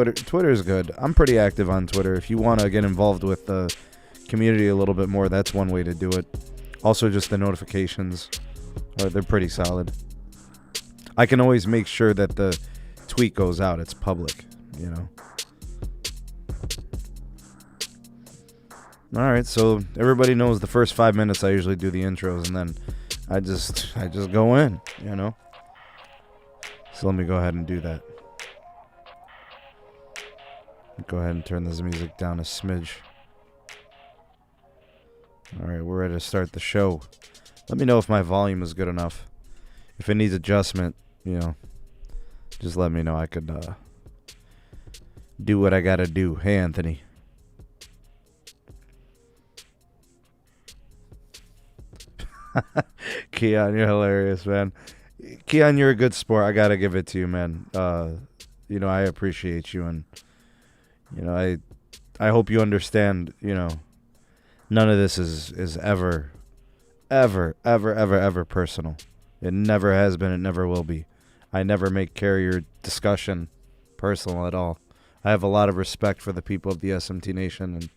Twitter is good. I'm pretty active on Twitter. If you want to get involved with the community a little bit more, that's one way to do it. Also, just the notifications, they're pretty solid. I can always make sure that the tweet goes out. It's public, you know. All right, so everybody knows the first 5 minutes I usually do the intros, and then I just go in, you know. So let me go ahead and do that. Go ahead and turn this music down a smidge. All right, we're ready to start the show. Let me know if my volume is good enough. If it needs adjustment, you know, just let me know. I could do what I gotta do. Hey, Anthony. Keon, you're hilarious, man. Keon, you're a good sport. I gotta give it to you, man. You know, I appreciate you, and you know, I hope you understand. You know, none of this is ever personal. It never has been. It never will be. I never make carrier discussion personal at all. I have a lot of respect for the people of the SMT Nation, and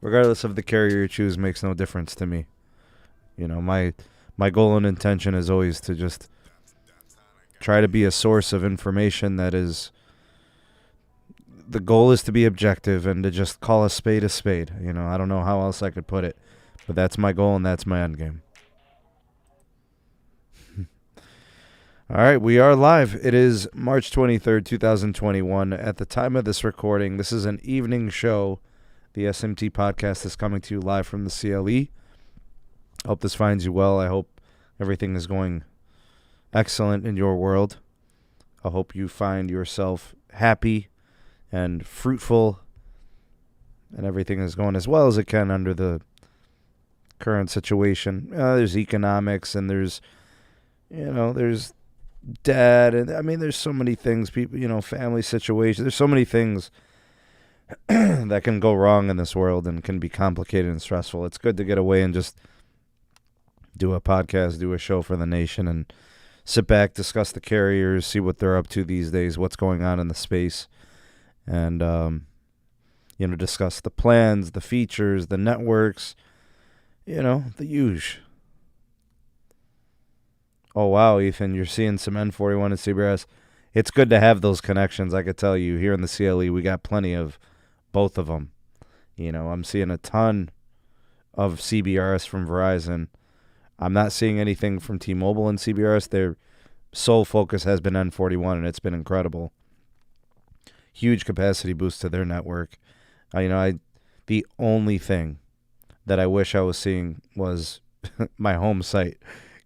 regardless of the carrier you choose, makes no difference to me. You know, my goal and intention is always to just try to be a source of information that is. The goal is to be objective and to just call a spade a spade. You know, I don't know how else I could put it, but that's my goal and that's my end game. All right, we are live. It is March 23rd, 2021. At the time of this recording, this is an evening show. The SMT Podcast is coming to you live from the CLE. I hope this finds you well. I hope everything is going excellent in your world. I hope you find yourself happy and fruitful, and everything is going as well as it can under the current situation. There's economics, and there's debt, and I mean, there's so many things, people, you know, family situations. There's so many things that can go wrong in this world and can be complicated and stressful. It's good to get away and just do a podcast, do a show for the nation, and sit back, discuss the carriers, see what they're up to these days, what's going on in the space, and you know, discuss the plans, the features, the networks, you know, the huge. Oh, wow, Ethan, you're seeing some N41 and CBRS. It's good to have those connections. I could tell you, here in the CLE, we got plenty of both of them. You know, I'm seeing a ton of CBRS from Verizon. I'm not seeing anything from T-Mobile and CBRS. Their sole focus has been N41, and it's been incredible. Huge capacity boost to their network. The only thing that I wish I was seeing was my home site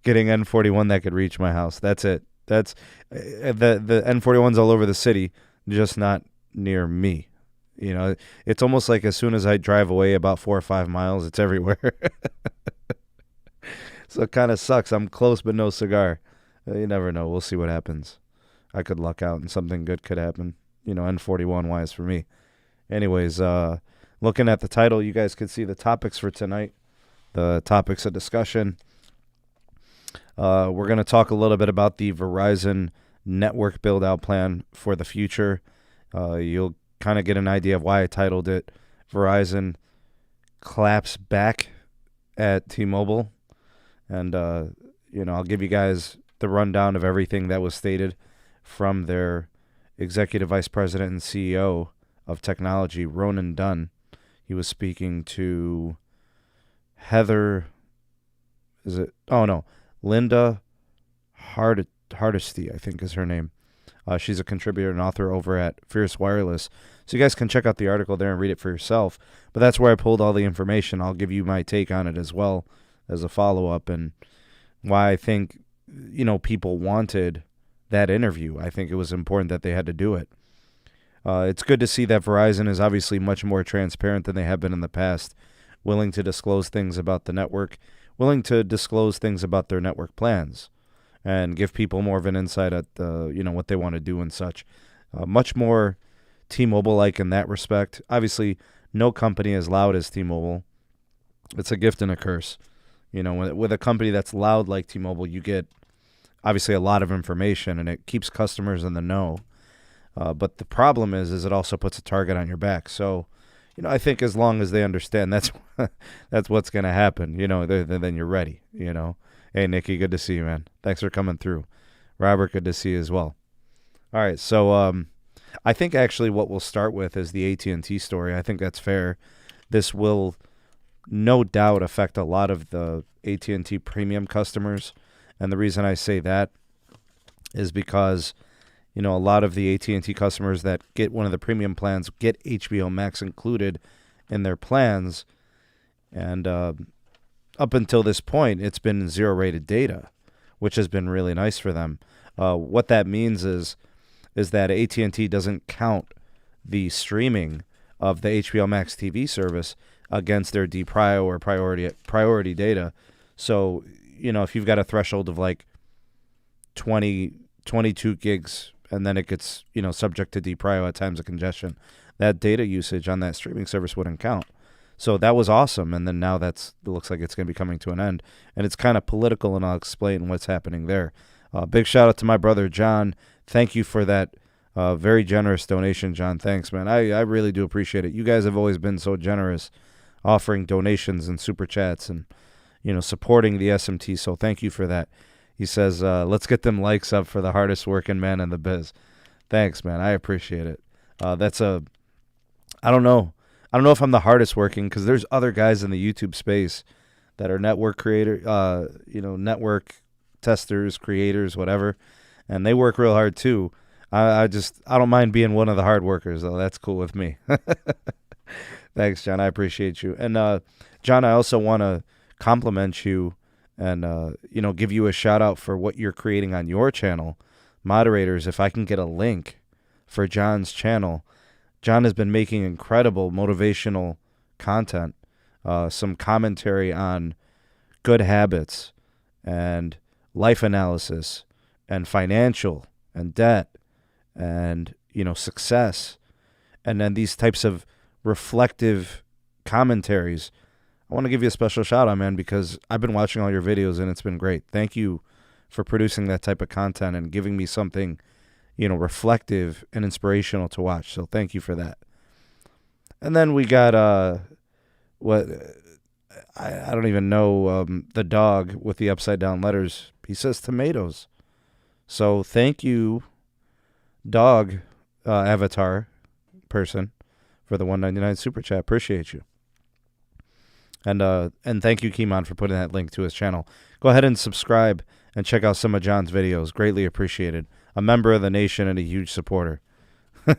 getting N41 that could reach my house. That's it. That's the N41's all over the city, just not near me. You know, it's almost like as soon as I drive away about 4 or 5 miles, it's everywhere. So it kind of sucks. I'm close, but no cigar. You never know. We'll see what happens. I could luck out and something good could happen. You know, N41 wise for me. Anyways, looking at the title, you guys could see the topics for tonight. The topics of discussion. We're going to talk a little bit about the Verizon network build-out plan for the future. You'll kind of get an idea of why I titled it Verizon Claps Back at T-Mobile. And, you know, I'll give you guys the rundown of everything that was stated from their Executive Vice President and CEO of Technology, Ronan Dunn. He was speaking to Heather, Linda Hardesty, I think is her name. She's a contributor and author over at Fierce Wireless. So you guys can check out the article there and read it for yourself. But that's where I pulled all the information. I'll give you my take on it as well as a follow-up and why I think, you know, people wanted that interview. I think it was important that they had to do it. It's good to see that Verizon is obviously much more transparent than they have been in the past, willing to disclose things about the network, willing to disclose things about their network plans, and give people more of an insight at what they want to do and such. Much more T-Mobile-like in that respect. Obviously, no company as loud as T-Mobile. It's a gift and a curse. You know, with a company that's loud like T-Mobile, you get obviously a lot of information, and it keeps customers in the know. But the problem is it also puts a target on your back. So, I think as long as they understand that's that's what's going to happen, then you're ready, Hey, Nikki, good to see you, man. Thanks for coming through. Robert, good to see you as well. All right, so I think actually what we'll start with is the AT&T story. I think that's fair. This will no doubt affect a lot of the AT&T premium customers. And the reason I say that is because, a lot of the AT&T customers that get one of the premium plans get HBO Max included in their plans. And up until this point, it's been zero-rated data, which has been really nice for them. What that means is that AT&T doesn't count the streaming of the HBO Max TV service against their DPrio or priority data. So, if you've got a threshold of like 22 gigs, and then it gets, subject to DPrio at times of congestion, that data usage on that streaming service wouldn't count. So that was awesome, and then now it looks like it's going to be coming to an end. And it's kind of political, and I'll explain what's happening there. Big shout out to my brother, John. Thank you for that very generous donation, John. Thanks, man. I really do appreciate it. You guys have always been so generous, offering donations and super chats and, supporting the SMT. So thank you for that. He says, let's get them likes up for the hardest working man in the biz. Thanks, man. I appreciate it. I don't know if I'm the hardest working, because there's other guys in the YouTube space that are network network testers, creators, whatever, and they work real hard too. I don't mind being one of the hard workers, though. That's cool with me. Thanks, John. I appreciate you. And John, I also want to compliment you and give you a shout out for what you're creating on your channel. Moderators, if I can get a link for John's channel. John has been making incredible motivational content, some commentary on good habits and life analysis and financial and debt and, success. And then these types of reflective commentaries. I want to give you a special shout out, man, because I've been watching all your videos and it's been great. Thank you for producing that type of content and giving me something, reflective and inspirational to watch. So thank you for that. And then we got I don't even know, the dog with the upside down letters. He says tomatoes. So thank you, dog avatar person, for the $1.99 super chat. Appreciate you. And thank you, Kimon, for putting that link to his channel. Go ahead and subscribe and check out some of John's videos. Greatly appreciated. A member of the nation and a huge supporter. All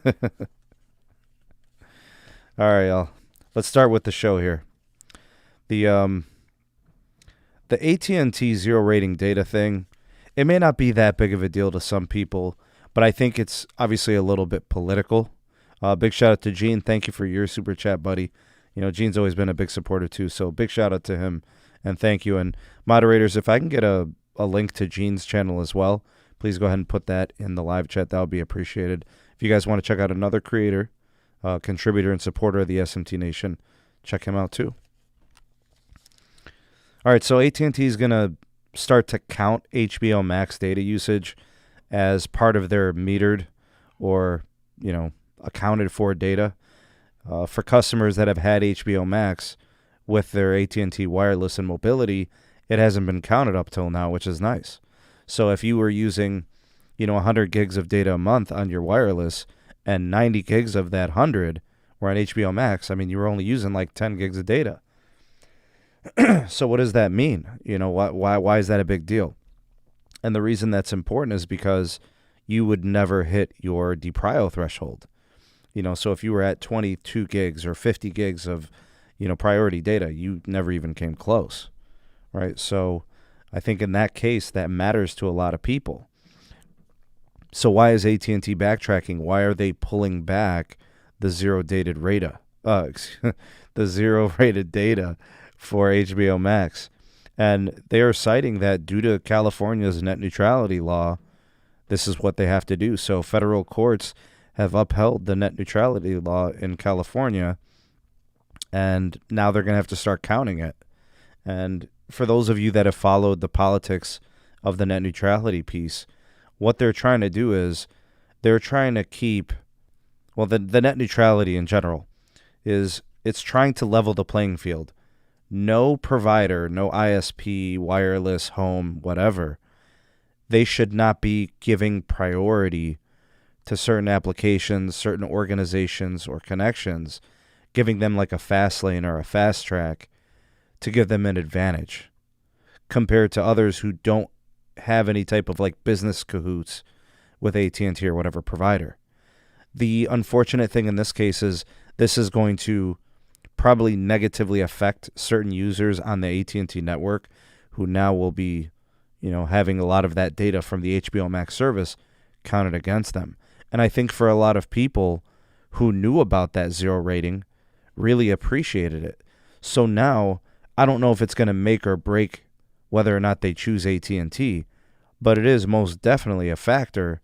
right, y'all. Let's start with the show here. The AT&T zero rating data thing, it may not be that big of a deal to some people, but I think it's obviously a little bit political. Big shout out to Gene. Thank you for your super chat, buddy. Gene's always been a big supporter too, so big shout out to him and thank you. And moderators, if I can get a link to Gene's channel as well, please go ahead and put that in the live chat. That would be appreciated. If you guys want to check out another creator, contributor, and supporter of the SMT Nation, check him out too. All right, so AT&T is going to start to count HBO Max data usage as part of their metered or, accounted for data. For customers that have had HBO Max with their AT&T wireless and mobility, it hasn't been counted up till now, which is nice. So if you were using, 100 gigs of data a month on your wireless and 90 gigs of that 100 were on HBO Max, you were only using like 10 gigs of data. So what does that mean? Why is that a big deal? And the reason that's important is because you would never hit your DPrio threshold. So if you were at 22 gigs or 50 gigs of, priority data, you never even came close, right? So I think in that case, that matters to a lot of people. So why is AT&T backtracking? Why are they pulling back the zero-rated data? The zero-rated data for HBO Max? And they are citing that due to California's net neutrality law, this is what they have to do. So federal courts have upheld the net neutrality law in California, and now they're going to have to start counting it. And for those of you that have followed the politics of the net neutrality piece, what they're trying to do is they're trying to keep, well, the net neutrality in general is it's trying to level the playing field. No provider, no ISP, wireless, home, whatever, they should not be giving priority to certain applications, certain organizations or connections, giving them like a fast lane or a fast track to give them an advantage compared to others who don't have any type of like business cahoots with AT&T or whatever provider. The unfortunate thing in this case is this is going to probably negatively affect certain users on the AT&T network who now will be, having a lot of that data from the HBO Max service counted against them. And I think for a lot of people who knew about that zero rating really appreciated it. So now I don't know if it's going to make or break whether or not they choose AT&T, but it is most definitely a factor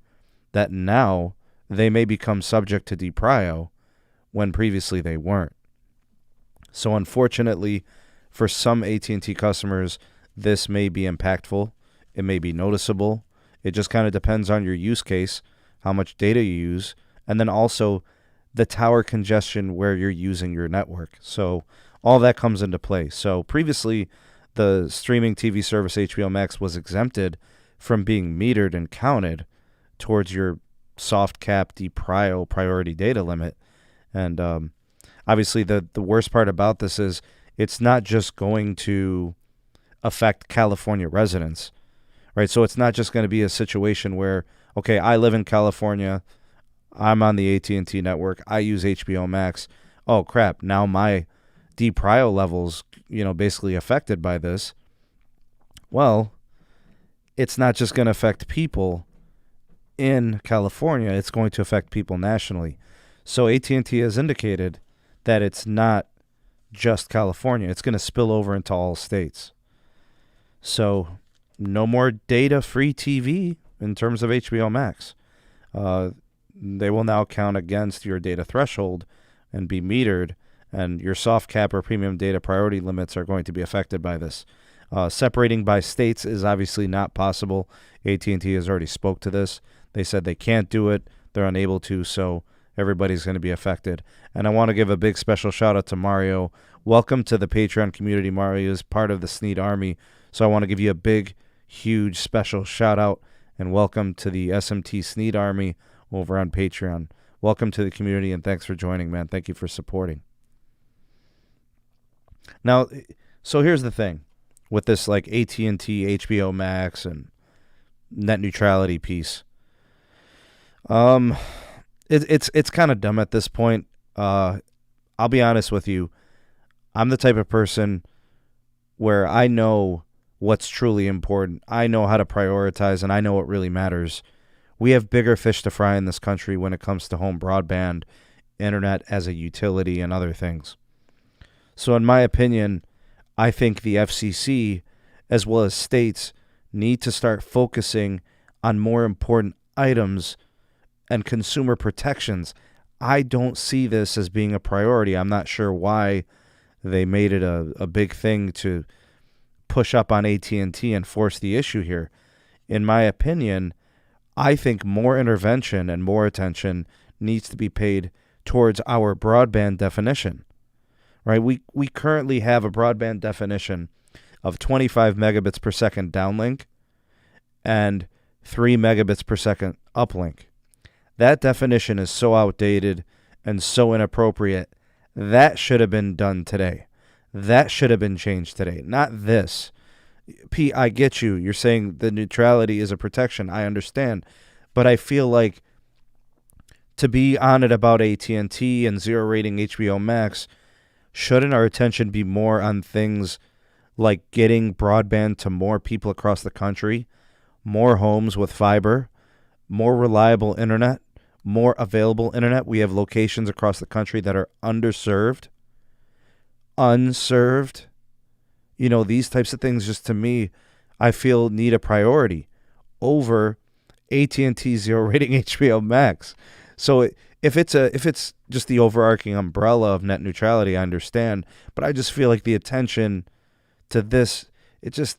that now they may become subject to deprio when previously they weren't. So unfortunately, for some AT&T customers, this may be impactful. It may be noticeable. It just kind of depends on your use case, how much data you use, and then also the tower congestion where you're using your network. So all that comes into play. So previously, the streaming TV service HBO Max was exempted from being metered and counted towards your soft cap deprio priority data limit. And obviously, the worst part about this is it's not just going to affect California residents, right? So it's not just going to be a situation where, okay, I live in California, I'm on the AT&T network, I use HBO Max. Oh, crap, now my deprio levels, basically affected by this. Well, it's not just going to affect people in California, it's going to affect people nationally. So AT&T has indicated that it's not just California. It's going to spill over into all states. So no more data-free TV in terms of HBO Max. They will now count against your data threshold and be metered, and your soft cap or premium data priority limits are going to be affected by this. Separating by states is obviously not possible. AT&T has already spoke to this. They said they can't do it. They're unable to, so everybody's going to be affected. And I want to give a big special shout out to Mario. Welcome to the Patreon community. Mario is part of the Sneed Army. So I want to give you a big, huge special shout out and welcome to the SMT Sneed Army over on Patreon. Welcome to the community and thanks for joining, man. Thank you for supporting. Now, so here's the thing with this like AT&T, HBO Max, and net neutrality piece. It's kind of dumb at this point. I'll be honest with you. I'm the type of person where I know what's truly important. I know how to prioritize, and I know what really matters. We have bigger fish to fry in this country when it comes to home broadband, internet as a utility, and other things. So in my opinion, I think the FCC, as well as states, need to start focusing on more important items and consumer protections. I don't see this as being a priority. I'm not sure why they made it a big thing to push up on AT&T and force the issue here. In my opinion, I think more intervention and more attention needs to be paid towards our broadband definition. Right? We currently have a broadband definition of 25 megabits per second downlink and 3 megabits per second uplink. That definition is so outdated and so inappropriate. That should have been done today. That should have been changed today, not this. Pete, I get you. You're saying the neutrality is a protection. I understand. But I feel like to be on it about AT&T and zero rating HBO Max, shouldn't our attention be more on things like getting broadband to more people across the country, more homes with fiber, more reliable internet, more available internet? We have locations across the country that are underserved, unserved. These types of things just to me, I feel need a priority over AT&T zero rating HBO Max. So if it's just the overarching umbrella of net neutrality, I understand, but I just feel like the attention to this, it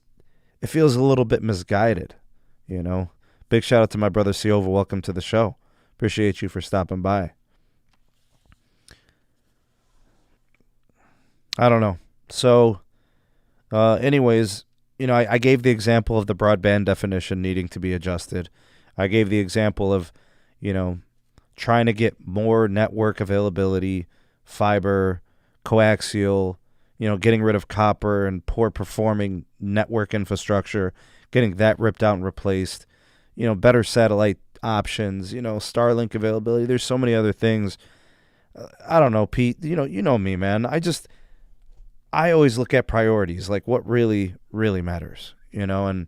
feels a little bit misguided, Big shout out to my brother Siova. Welcome to the show. Appreciate you for stopping by. I don't know. So, anyways, I gave the example of the broadband definition needing to be adjusted. I gave the example of, trying to get more network availability, fiber, coaxial, getting rid of copper and poor performing network infrastructure, getting that ripped out and replaced, better satellite options, Starlink availability. There's so many other things. I don't know, Pete, you know me, man. I always look at priorities, like what really, really matters, and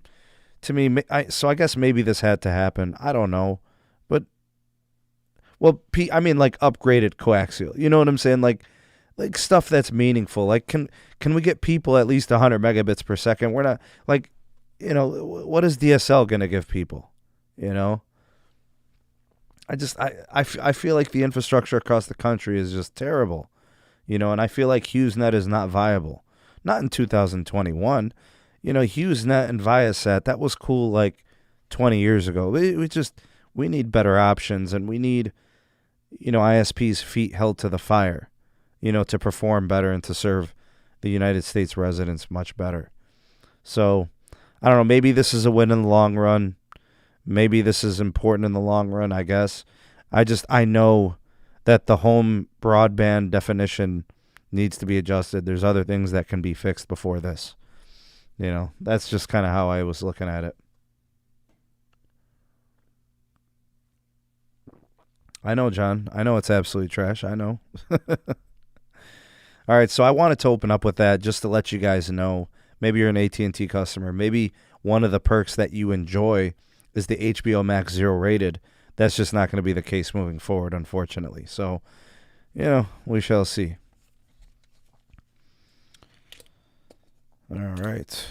to me, so I guess maybe this had to happen. I don't know. But, well, Pete, I mean like upgraded coaxial. You know what I'm saying? Like stuff that's meaningful. Like, can we get people at least 100 megabits per second? We're not, like, what is DSL going to give people? I feel like the infrastructure across the country is just terrible. And I feel like HughesNet is not viable. Not in 2021. HughesNet and Viasat, that was cool like 20 years ago. We need better options, and we need, ISP's feet held to the fire, to perform better and to serve the United States residents much better. So, I don't know, maybe this is a win in the long run. Maybe this is important in the long run, I guess. I know that the home broadband definition needs to be adjusted. There's other things that can be fixed before this. That's just kind of how I was looking at it. I know, John. I know it's absolutely trash. I know. All right, so I wanted to open up with that just to let you guys know. Maybe you're an AT&T customer. Maybe one of the perks that you enjoy is the HBO Max Zero Rated. That's just not going to be the case moving forward, unfortunately. So, we shall see. All right.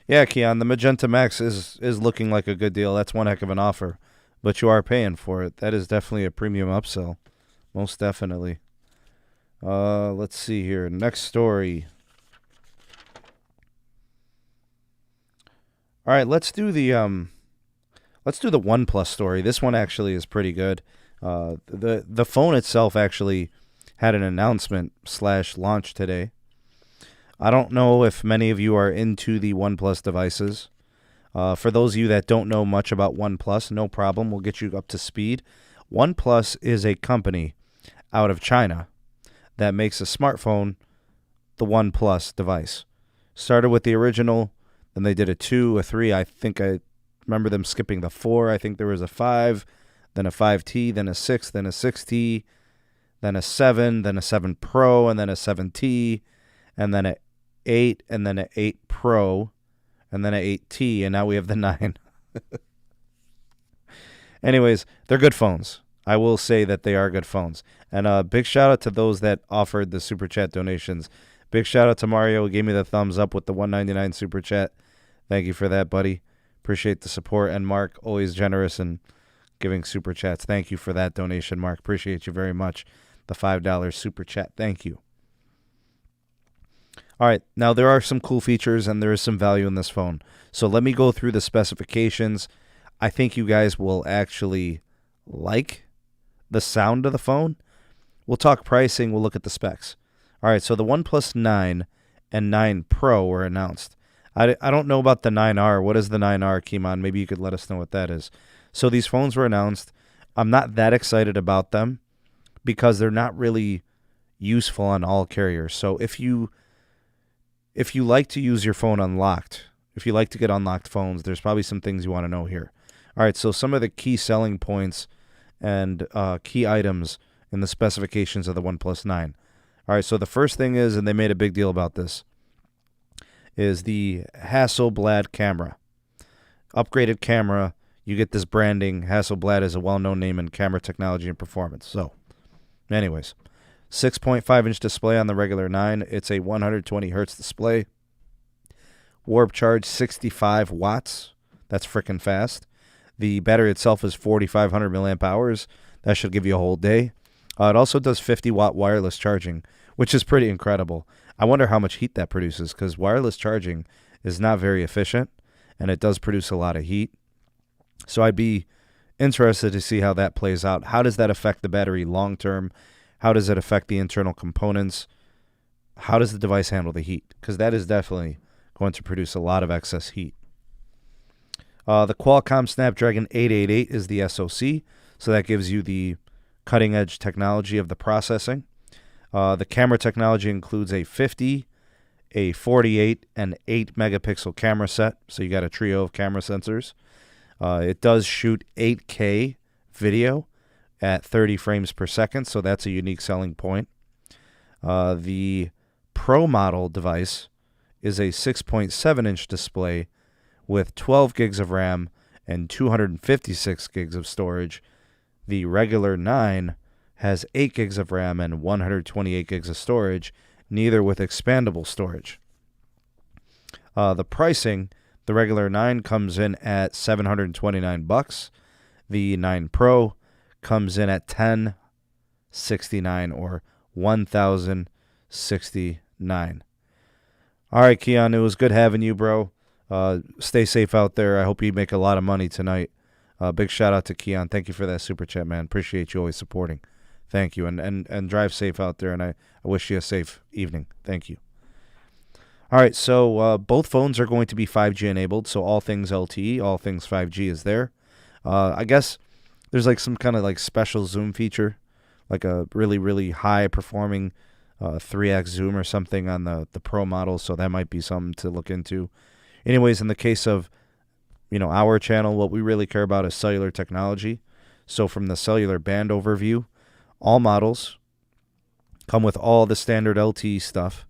Yeah, Keon, the Magenta Max is looking like a good deal. That's one heck of an offer. But you are paying for it. That is definitely a premium upsell. Most definitely. Let's see here. Next story. All right, let's do the OnePlus story. This one actually is pretty good. The phone itself actually had an announcement / launch today. I don't know if many of you are into the OnePlus devices. For those of you that don't know much about OnePlus, no problem. We'll get you up to speed. OnePlus is a company out of China that makes a smartphone, the OnePlus device. Started with the original. Then they did a 2, a 3. I think I remember them skipping the 4. I think there was a 5, then a 5T, then a 6, then a 6T, then a 7, then a 7 Pro, and then a 7T, and then a 8, and then a 8 Pro, and then a 8T, and now we have the 9. Anyways, they're good phones. I will say that they are good phones. And big shout out to those that offered the Super Chat donations. Big shout out to Mario who gave me the thumbs up with the $1.99 Super Chat. Thank you for that, buddy. Appreciate the support. And Mark, always generous in giving Super Chats. Thank you for that donation, Mark. Appreciate you very much. The $5 Super Chat. Thank you. All right. Now, there are some cool features and there is some value in this phone. So let me go through the specifications. I think you guys will actually like the sound of the phone. We'll talk pricing. We'll look at the specs. All right. So the OnePlus 9 and 9 Pro were announced. I don't know about the 9R. What is the 9R, Kimon? Maybe you could let us know what that is. So these phones were announced. I'm not that excited about them because they're not really useful on all carriers. So if you like to use your phone unlocked, if you like to get unlocked phones, there's probably some things you want to know here. All right, so some of the key selling points and key items in the specifications of the OnePlus 9. All right, so the first thing is, and they made a big deal about this, is the Hasselblad camera. Upgraded camera. You get this branding. Hasselblad is a well-known name in camera technology and performance. So, anyways, 6.5-inch display on the regular 9. It's a 120 hertz display. Warp charge 65 watts. That's freaking fast. The battery itself is 4,500 milliamp hours. That should give you a whole day. It also does 50-watt wireless charging, which is pretty incredible. I wonder how much heat that produces because wireless charging is not very efficient, and it does produce a lot of heat. So I'd be interested to see how that plays out. How does that affect the battery long term? How does it affect the internal components? How does the device handle the heat? Because that is definitely going to produce a lot of excess heat. The Qualcomm Snapdragon 888 is the SoC, so that gives you the cutting-edge technology of the processing. The camera technology includes a 50, a 48, and 8 megapixel camera set, so you got a trio of camera sensors. It does shoot 8K video at 30 frames per second, so that's a unique selling point. The Pro model device is a 6.7-inch display with 12 gigs of RAM and 256 gigs of storage. The regular 9 has 8 gigs of RAM and 128 gigs of storage, neither with expandable storage. The pricing, the regular 9 comes in at $729. The 9 Pro comes in at $1,069 or $1,069. All right, Keon, it was good having you, bro. Stay safe out there. I hope you make a lot of money tonight. Big shout out to Keon. Thank you for that super chat, man. Appreciate you always supporting. Thank you. And drive safe out there, and I wish you a safe evening. Thank you. All right, so both phones are going to be 5G enabled, so all things LTE, all things 5G is there. I guess there's like some kind of like special zoom feature, like a really, really high performing 3x zoom or something on the Pro model, so that might be something to look into. Anyways, in the case of, our channel, what we really care about is cellular technology. So from the cellular band overview, all models come with all the standard LTE stuff.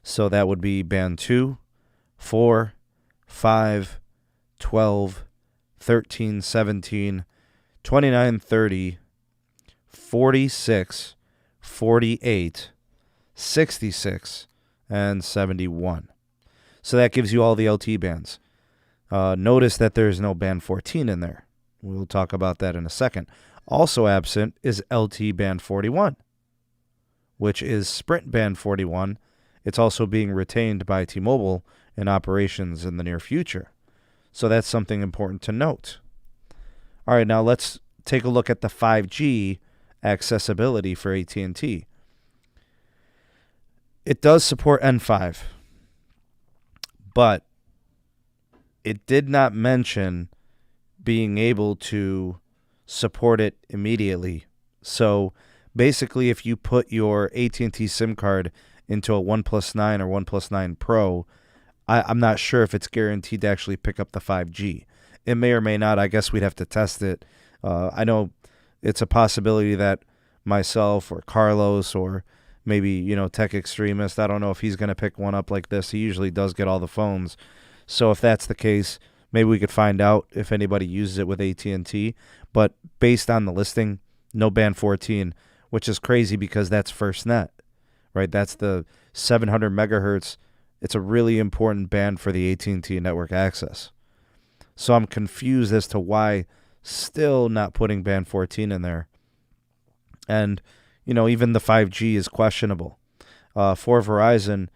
So that would be band 2, 4, 5, 12, 13, 17, 29, 30, 46, 48, 66, and 71. So that gives you all the LTE bands. Notice that there's no band 14 in there. We'll talk about that in a second. Also absent is LTE band 41, which is Sprint band 41. It's also being retained by T-Mobile in operations in the near future. So that's something important to note. All right, now let's take a look at the 5G accessibility for AT&T. It does support N5, but it did not mention being able to support it immediately. So basically, if you put your AT&T SIM card into a OnePlus 9 or OnePlus 9 Pro, I'm not sure if it's guaranteed to actually pick up the 5G. It may or may not. I guess we'd have to test it. I know it's a possibility that myself or Carlos or maybe, Tech Extremist, I don't know if he's going to pick one up like this. He usually does get all the phones. So if that's the case, maybe we could find out if anybody uses it with AT&T. But based on the listing, no band 14, which is crazy because that's FirstNet, right? That's the 700 megahertz. It's a really important band for the AT&T network access. So I'm confused as to why still not putting band 14 in there. And, even the 5G is questionable. For Verizon,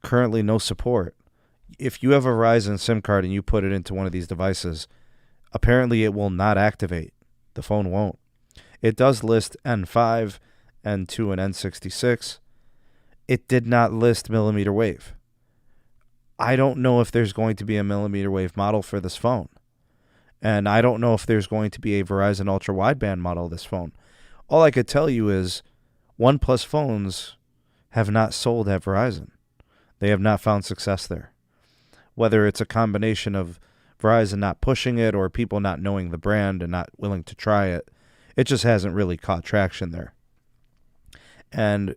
currently no support. If you have a Verizon SIM card and you put it into one of these devices, apparently it will not activate. The phone won't. It does list N5, N2, and N66. It did not list millimeter wave. I don't know if there's going to be a millimeter wave model for this phone. And I don't know if there's going to be a Verizon ultra wideband model of this phone. All I could tell you is OnePlus phones have not sold at Verizon. They have not found success there. Whether it's a combination of Verizon not pushing it or people not knowing the brand and not willing to try it, it just hasn't really caught traction there. And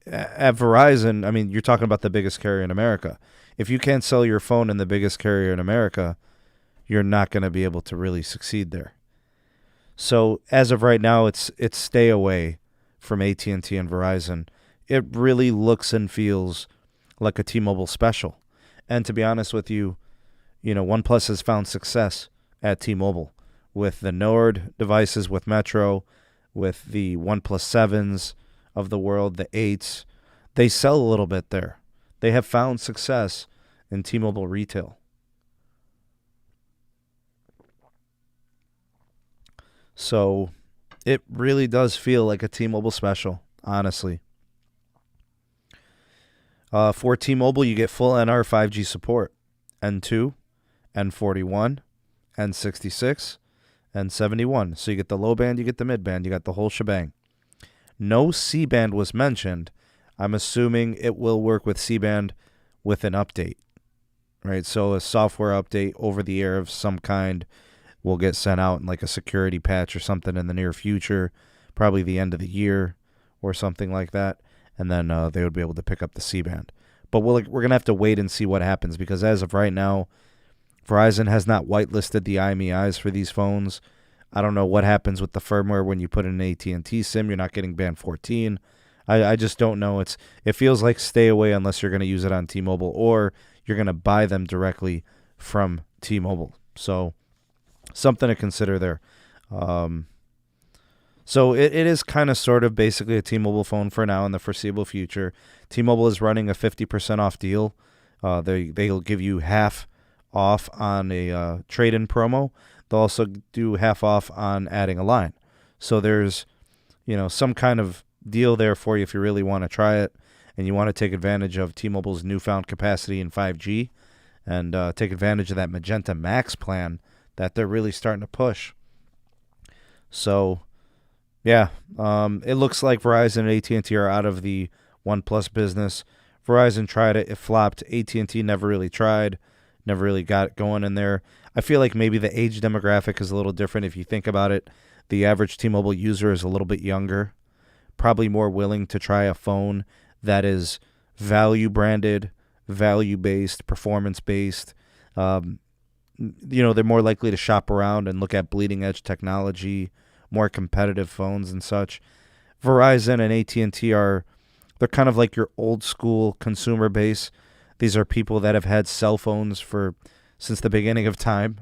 at Verizon, you're talking about the biggest carrier in America. If you can't sell your phone in the biggest carrier in America, you're not going to be able to really succeed there. So as of right now, it's stay away from AT&T and Verizon. It really looks and feels like a T-Mobile special. And to be honest with you, OnePlus has found success at T-Mobile with the Nord devices, with Metro, with the OnePlus 7s of the world, the 8s. They sell a little bit there. They have found success in T-Mobile retail. So it really does feel like a T-Mobile special, honestly. For T-Mobile, you get full NR 5G support. N2, N41, N66, N71. So you get the low band, you get the mid band, you got the whole shebang. No C-band was mentioned. I'm assuming it will work with C-band with an update, right? So a software update over the air of some kind will get sent out in like a security patch or something in the near future, probably the end of the year or something like that. And then they would be able to pick up the C-band. But we're going to have to wait and see what happens, because as of right now, Verizon has not whitelisted the IMEIs for these phones. I don't know what happens with the firmware when you put in an AT&T SIM. You're not getting band 14. I just don't know. It feels like stay away unless you're going to use it on T-Mobile or you're going to buy them directly from T-Mobile. So something to consider there. So it is kind of sort of basically a T-Mobile phone for now in the foreseeable future. T-Mobile is running a 50% off deal. They'll give you half off on a trade-in promo. They'll also do half off on adding a line. So there's, some kind of deal there for you if you really want to try it and you want to take advantage of T-Mobile's newfound capacity in 5G and take advantage of that Magenta Max plan that they're really starting to push. So, yeah, it looks like Verizon and AT&T are out of the OnePlus business. Verizon tried it. It flopped. AT&T never really tried, never really got going in there. I feel like maybe the age demographic is a little different if you think about it. The average T-Mobile user is a little bit younger, probably more willing to try a phone that is value branded, value-based, performance-based. They're more likely to shop around and look at bleeding-edge technology, more competitive phones and such. Verizon and AT&T they're kind of like your old-school consumer base. These are people that have had cell phones since the beginning of time.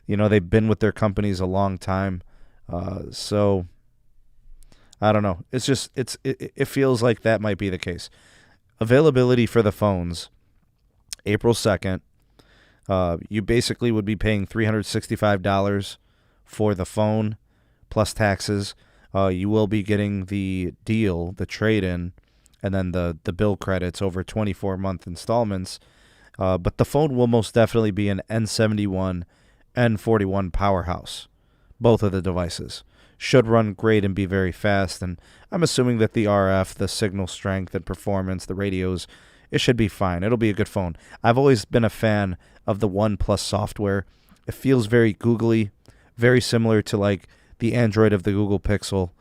They've been with their companies a long time. So I don't know. It's just it feels like that might be the case. Availability for the phones, April 2nd. You basically would be paying $365 for the phone plus taxes. You will be getting the deal, the trade-in, and then the bill credits over 24-month installments. But the phone will most definitely be an N71, N41 powerhouse. Both of the devices should run great and be very fast. And I'm assuming that the RF, the signal strength and performance, the radios, it should be fine. It'll be a good phone. I've always been a fan of the OnePlus software. It feels very googly, very similar to like the Android of the Google Pixel.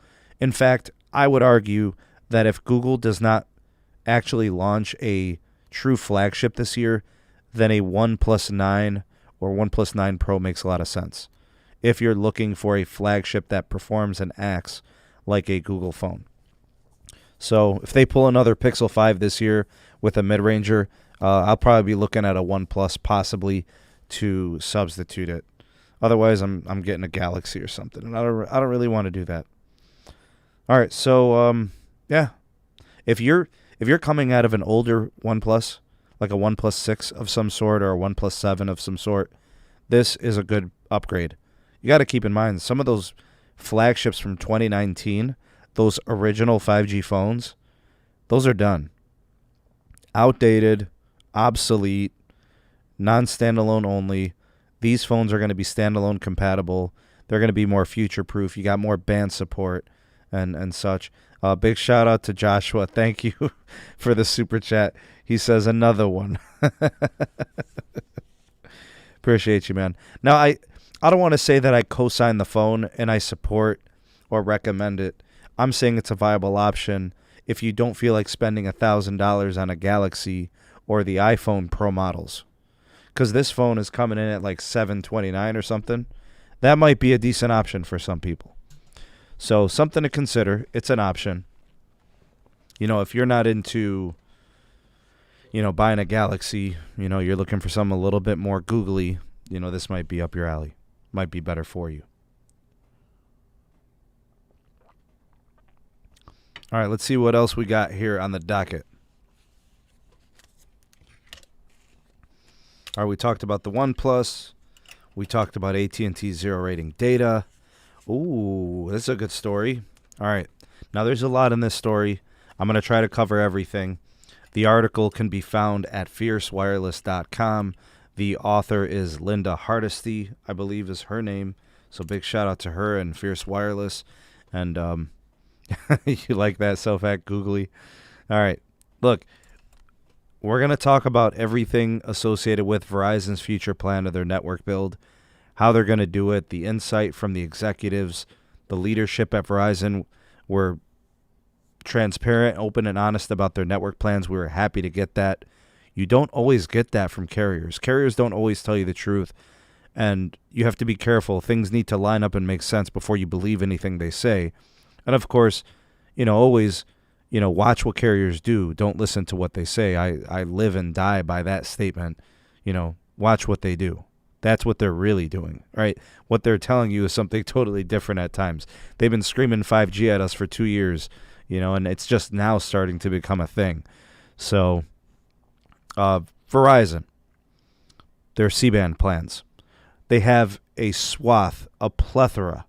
In fact, I would argue that if Google does not actually launch a true flagship this year, then a OnePlus 9 or OnePlus 9 Pro makes a lot of sense if you're looking for a flagship that performs and acts like a Google phone. So if they pull another Pixel 5 this year with a mid-ranger, I'll probably be looking at a OnePlus possibly to substitute it. Otherwise, I'm getting a Galaxy or something, and I don't really want to do that. All right, so yeah, if you're coming out of an older OnePlus, like a OnePlus 6 of some sort or a OnePlus 7 of some sort, this is a good upgrade. You got to keep in mind some of those flagships from 2019, those original 5G phones, those are done. Outdated, obsolete, non-standalone only. These phones are going to be standalone compatible. They're going to be more future-proof. You got more band support and such. Big shout-out to Joshua. Thank you for the super chat. He says another one. Appreciate you, man. Now, I don't want to say that I co-sign the phone and I support or recommend it. I'm saying it's a viable option if you don't feel like spending $1,000 on a Galaxy or the iPhone Pro models. Because this phone is coming in at like $729 or something. That might be a decent option for some people. So something to consider. It's an option. If you're not into, buying a Galaxy, you're looking for something a little bit more googly, this might be up your alley. Might be better for you. All right, let's see what else we got here on the docket. All right, we talked about the OnePlus. We talked about AT&T zero rating data. Ooh, this is a good story. All right. Now, there's a lot in this story. I'm going to try to cover everything. The article can be found at fiercewireless.com. The author is Linda Hardesty, I believe is her name. So big shout out to her and Fierce Wireless. And you like that, Sofat Googly? All right. Look, we're going to talk about everything associated with Verizon's future plan of their network build, how they're going to do it, the insight from the executives, the leadership at Verizon were transparent, open, and honest about their network plans. We were happy to get that. You don't always get that from carriers. Carriers don't always tell you the truth, and you have to be careful. Things need to line up and make sense before you believe anything they say. And of course, always, watch what carriers do. Don't listen to what they say. I live and die by that statement. Watch what they do. That's what they're really doing, right? What they're telling you is something totally different at times. They've been screaming 5G at us for 2 years, and it's just now starting to become a thing. So, Verizon, their C-band plans. They have a plethora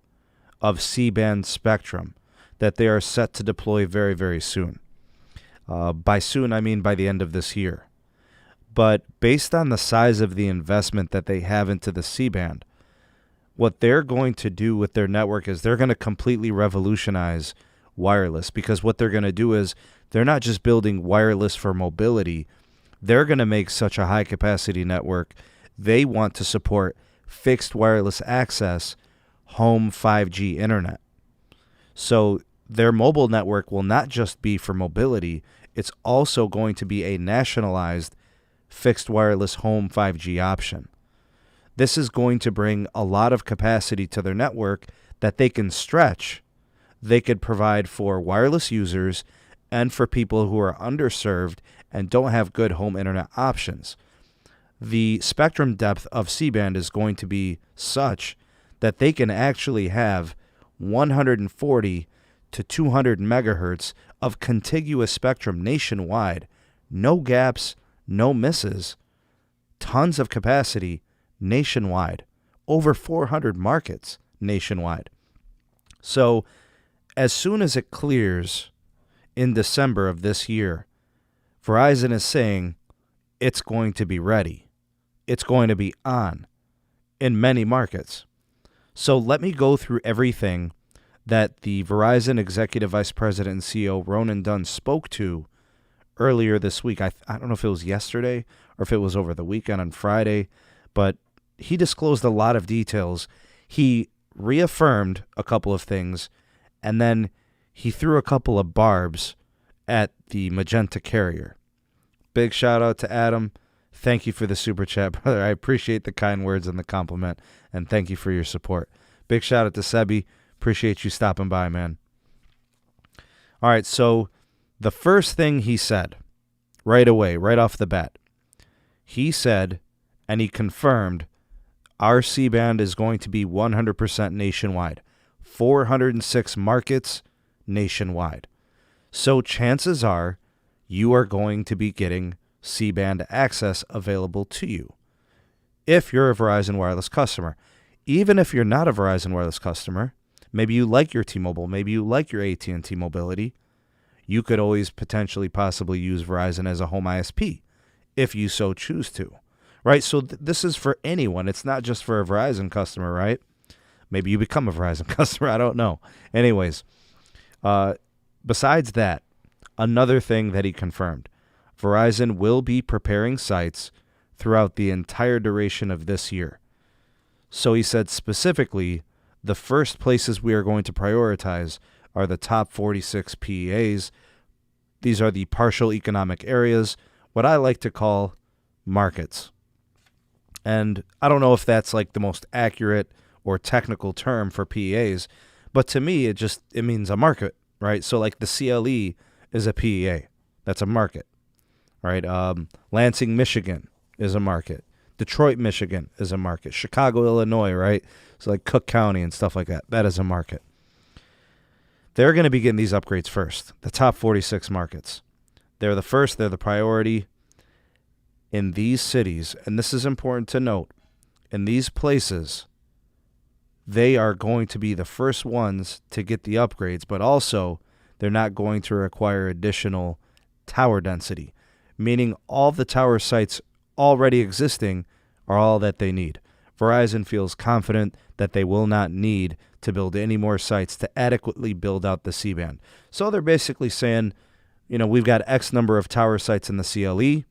of C-band spectrum that they are set to deploy very, very soon. By soon, I mean by the end of this year. But based on the size of the investment that they have into the C-band, what they're going to do with their network is they're going to completely revolutionize wireless, because what they're going to do is they're not just building wireless for mobility. They're going to make such a high-capacity network. They want to support fixed wireless access, home 5G internet. So their mobile network will not just be for mobility. It's also going to be a nationalized fixed wireless home 5G option. This is going to bring a lot of capacity to their network that they can stretch. They could provide for wireless users and for people who are underserved and don't have good home internet options. The spectrum depth of C-band is going to be such that they can actually have 140 to 200 megahertz of contiguous spectrum nationwide. No gaps, no misses, tons of capacity nationwide, over 400 markets nationwide. So as soon as it clears in December of this year, Verizon is saying it's going to be ready. It's going to be on in many markets. So let me go through everything that the Verizon Executive Vice President and CEO Ronan Dunn spoke to earlier this week. I don't know if it was yesterday or if it was over the weekend on Friday, but he disclosed a lot of details. He reaffirmed a couple of things, and then he threw a couple of barbs at the Magenta carrier. Big shout out to Adam. Thank you for the super chat, brother. I appreciate the kind words and the compliment, and thank you for your support. Big shout out to Sebby. Appreciate you stopping by, man. All right, so the first thing he said right away, right off the bat, he said, and he confirmed, our C-band is going to be 100% nationwide. 406 markets nationwide. So chances are you are going to be getting C-band access available to you if you're a Verizon Wireless customer. Even if you're not a Verizon Wireless customer, maybe you like your T-Mobile, maybe you like your AT&T mobility, you could always potentially possibly use Verizon as a home ISP if you so choose to, right? So this is for anyone. It's not just for a Verizon customer, right? Maybe you become a Verizon customer. I don't know. Anyways, besides that, another thing that he confirmed, Verizon will be preparing sites throughout the entire duration of this year. So he said specifically, the first places we are going to prioritize are the top 46 PEAs. These are the partial economic areas, what I like to call markets. And I don't know if that's like the most accurate or technical term for PEAs, but to me, it means a market, right? So like the CLE is a PEA. That's a market, right? Lansing, Michigan is a market. Detroit, Michigan is a market. Chicago, Illinois, right? So like Cook County and stuff like that. That is a market. They're going to be getting these upgrades first. The top 46 markets. They're the first. They're the priority. In these cities, and this is important to note, in these places, they are going to be the first ones to get the upgrades, but also they're not going to require additional tower density, meaning all the tower sites already existing are all that they need. Verizon feels confident that they will not need to build any more sites to adequately build out the C-band. So they're basically saying, we've got X number of tower sites in the CLE.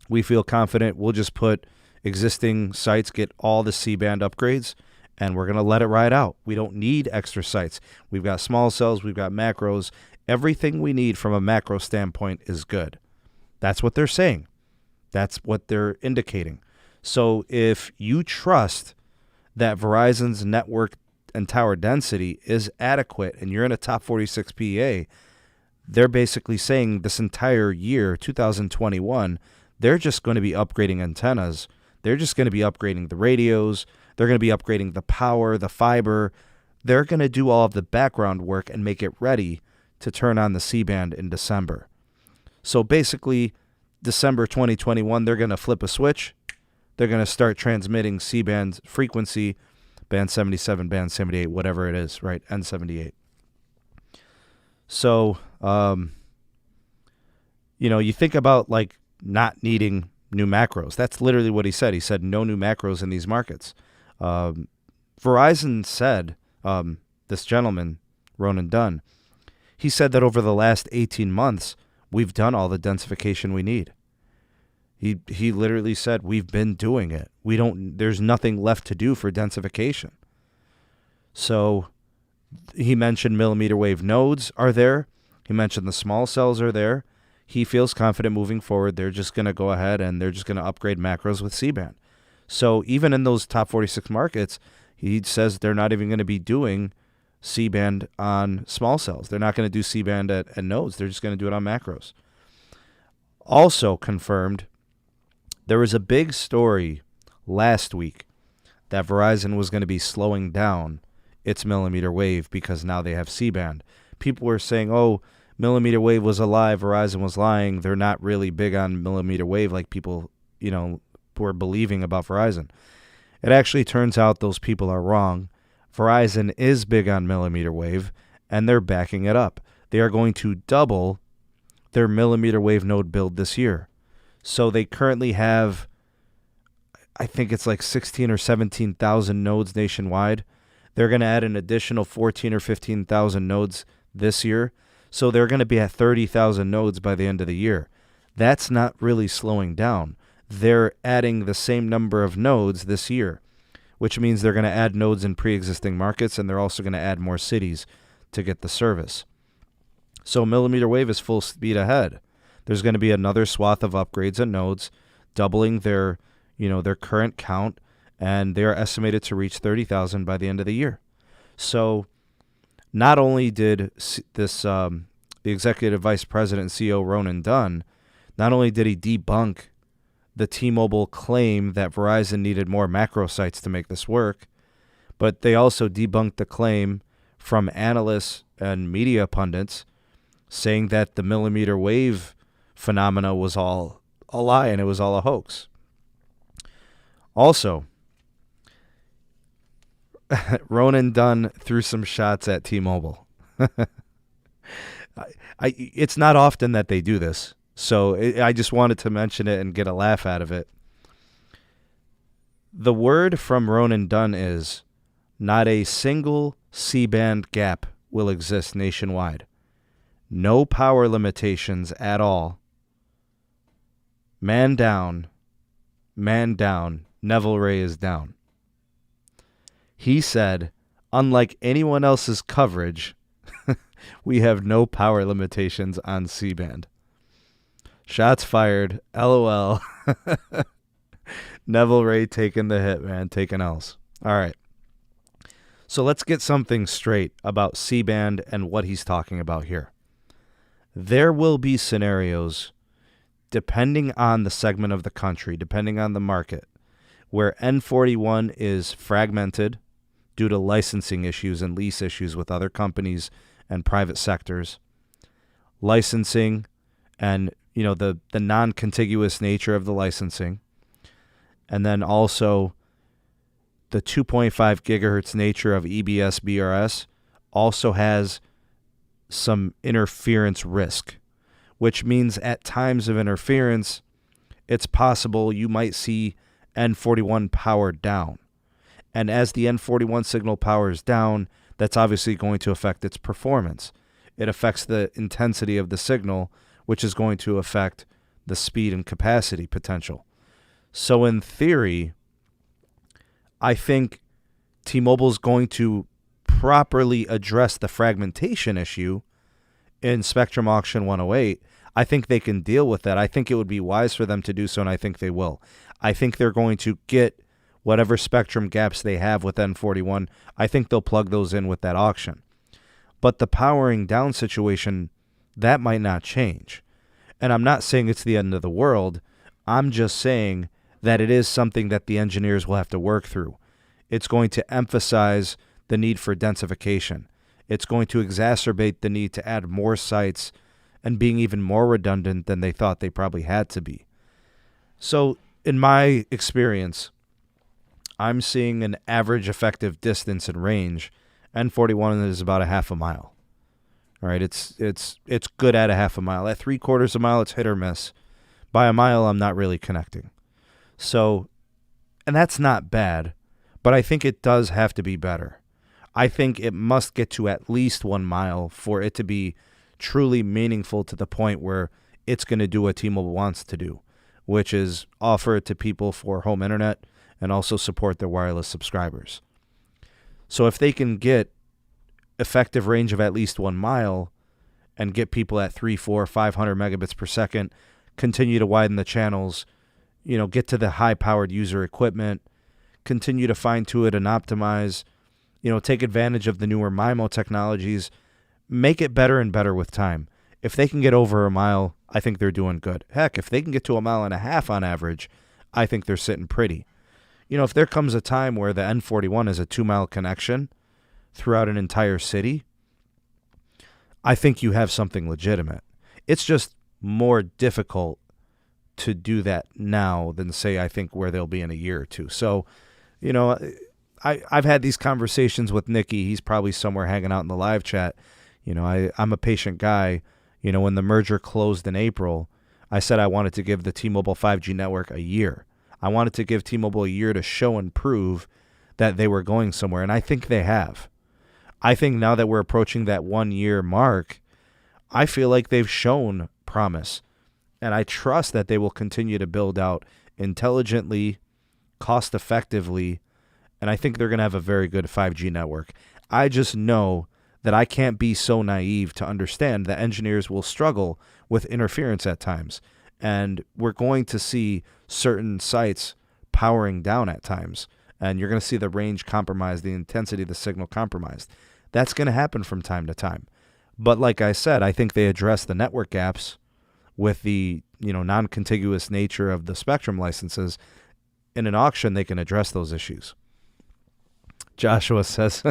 We feel confident we'll just put existing sites, get all the C-band upgrades, and we're going to let it ride out. We don't need extra sites. We've got small cells. We've got macros. Everything we need from a macro standpoint is good. That's what they're saying. That's what they're indicating. So if you trust that Verizon's network and tower density is adequate and you're in a top 46 PA, they're basically saying this entire year, 2021, they're just going to be upgrading antennas. They're just going to be upgrading the radios. They're going to be upgrading the power, the fiber. They're going to do all of the background work and make it ready to turn on the C-band in December. So basically, December 2021, they're going to flip a switch. They're going to start transmitting C-band frequency, band 77, band 78, whatever it is, right? N78. So, you think about like not needing new macros. That's literally what he said. He said no new macros in these markets. Verizon said, this gentleman, Ronan Dunn, he said that over the last 18 months, we've done all the densification we need. He literally said, we've been doing it. There's nothing left to do for densification. So he mentioned millimeter wave nodes are there. He mentioned the small cells are there. He feels confident moving forward. They're just going to go ahead and they're just going to upgrade macros with C-band. So even in those top 46 markets, he says they're not even going to be doing C-band on small cells. They're not going to do C-band at nodes. They're just going to do it on macros. Also confirmed, there was a big story last week that Verizon was going to be slowing down its millimeter wave because now they have C-band. People were saying, oh, millimeter wave was a lie, Verizon was lying. They're not really big on millimeter wave like people, were believing about Verizon. It actually turns out those people are wrong. Verizon is big on millimeter wave, and they're backing it up. They are going to double their millimeter wave node build this year. So they currently have, I think it's like 16 or 17,000 nodes nationwide. They're going to add an additional 14 or 15,000 nodes this year. So they're going to be at 30,000 nodes by the end of the year. That's not really slowing down. They're adding the same number of nodes this year, which means they're going to add nodes in pre-existing markets, and they're also going to add more cities to get the service. So millimeter wave is full speed ahead. There's going to be another swath of upgrades and nodes, doubling their current count, and they are estimated to reach 30,000 by the end of the year. So not only did the executive vice president and CEO Ronan Dunn, not only did he debunk the T-Mobile claim that Verizon needed more macro sites to make this work, but they also debunked the claim from analysts and media pundits saying that the millimeter wave phenomena was all a lie and it was all a hoax. Also, Ronan Dunn threw some shots at T-Mobile. It's not often that they do this, so I just wanted to mention it and get a laugh out of it. The word from Ronan Dunn is, not a single C-band gap will exist nationwide. No power limitations at all. Man down, Neville Ray is down. He said, unlike anyone else's coverage, we have no power limitations on C-band. Shots fired. LOL. Neville Ray taking the hit, man. Taking L's. All right. So let's get something straight about C-band and what he's talking about here. There will be scenarios, depending on the segment of the country, depending on the market, where N41 is fragmented due to licensing issues and lease issues with other companies and private sectors. Licensing and the non-contiguous nature of the licensing. And then also the 2.5 gigahertz nature of EBS BRS also has some interference risk, which means at times of interference, it's possible you might see N41 power down. And as the N41 signal powers down, that's obviously going to affect its performance. It affects the intensity of the signal, which is going to affect the speed and capacity potential. So in theory, I think T-Mobile's going to properly address the fragmentation issue in Spectrum Auction 108. I think they can deal with that. I think it would be wise for them to do so, and I think they will. I think they're going to get whatever spectrum gaps they have with N41. I think they'll plug those in with that auction. But the powering down situation, that might not change. And I'm not saying it's the end of the world. I'm just saying that it is something that the engineers will have to work through. It's going to emphasize the need for densification. It's going to exacerbate the need to add more sites and being even more redundant than they thought they probably had to be. So in my experience, I'm seeing an average effective distance and range. N41 is about a half a mile. All right, it's good at a half a mile. At 3/4 a mile, it's hit or miss. By a mile, I'm not really connecting. So, and that's not bad, but I think it does have to be better. I think it must get to at least 1 mile for it to be truly meaningful to the point where it's going to do what T-Mobile wants to do, which is offer it to people for home internet and also support their wireless subscribers. So if they can get effective range of at least 1 mile and get people at 3, 4, 500 megabits per second, continue to widen the channels, get to the high-powered user equipment, continue to fine-tune it and optimize, take advantage of the newer MIMO technologies, make it better and better with time. If they can get over a mile, I think they're doing good. Heck, if they can get to 1.5 miles on average, I think they're sitting pretty. If there comes a time where the N41 is a 2-mile connection throughout an entire city, I think you have something legitimate. It's just more difficult to do that now than, say, I think where they'll be in a year or two. So, I've had these conversations with Nicky. He's probably somewhere hanging out in the live chat. I'm a patient guy. When the merger closed in April, I said I wanted to give the T-Mobile 5G network a year. I wanted to give T-Mobile a year to show and prove that they were going somewhere, and I think they have. I think now that we're approaching that 1-year mark, I feel like they've shown promise, and I trust that they will continue to build out intelligently, cost-effectively, and I think they're going to have a very good 5G network. I just know that I can't be so naive to understand that engineers will struggle with interference at times, and we're going to see certain sites powering down at times, and you're going to see the range compromised, the intensity of the signal compromised. That's going to happen from time to time. But like I said, I think they address the network gaps with the non-contiguous nature of the spectrum licenses. In an auction, they can address those issues. Joshua says,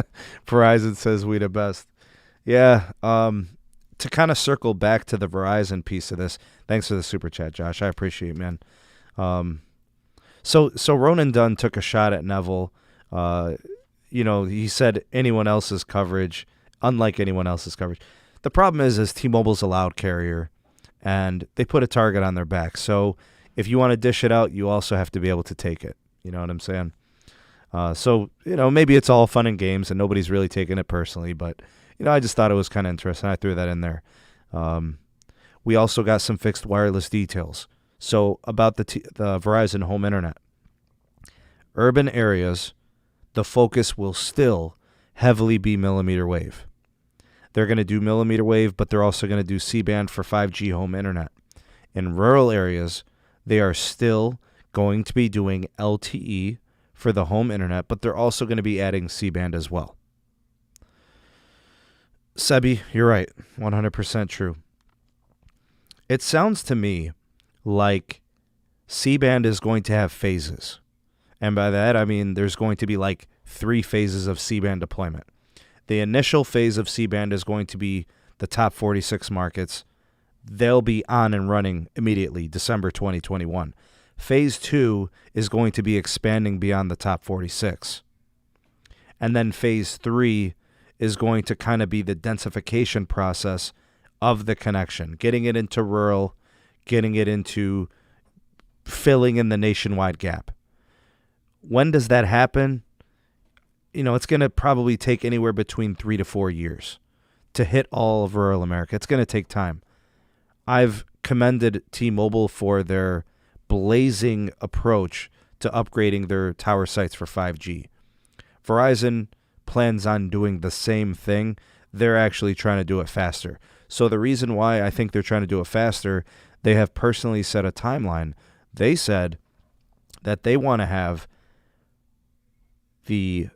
Verizon says we the best. Yeah, to kind of circle back to the Verizon piece of this, thanks for the super chat, Josh. I appreciate it, man. So Ronan Dunn took a shot at Neville. He said anyone else's coverage, unlike anyone else's coverage. The problem is T-Mobile's a loud carrier, and they put a target on their back. So if you want to dish it out, you also have to be able to take it. You know what I'm saying? Maybe it's all fun and games, and nobody's really taking it personally, but I just thought it was kind of interesting. I threw that in there. We also got some fixed wireless details. So about the Verizon home internet. Urban areas, the focus will still heavily be millimeter wave. They're going to do millimeter wave, but they're also going to do C-band for 5G home internet. In rural areas, they are still going to be doing LTE for the home internet, but they're also going to be adding C-band as well. Sebby, you're right. 100% true. It sounds to me like C-band is going to have phases. And by that, I mean there's going to be like 3 phases of C-band deployment. The initial phase of C-band is going to be the top 46 markets. They'll be on and running immediately, December 2021. Phase 2 is going to be expanding beyond the top 46. And then phase 3 is going to kind of be the densification process of the connection, getting it into rural, getting it into filling in the nationwide gap. When does that happen? It's going to probably take anywhere between 3 to 4 years to hit all of rural America. It's going to take time. I've commended T-Mobile for their blazing approach to upgrading their tower sites for 5G. Verizon plans on doing the same thing. They're actually trying to do it faster. So the reason why I think they're trying to do it faster, they have personally set a timeline. They said that they want to have the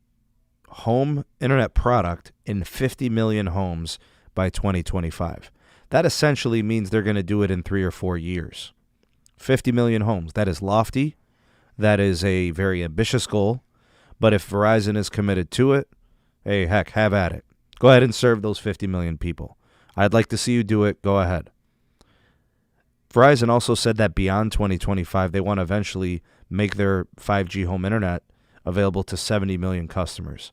home internet product in 50 million homes by 2025. That essentially means they're going to do it in 3 or 4 years. 50 million homes. That is lofty. That is a very ambitious goal. But if Verizon is committed to it, hey, heck, have at it. Go ahead and serve those 50 million people. I'd like to see you do it. Go ahead. Verizon also said that beyond 2025, they want to eventually make their 5G home internet available to 70 million customers.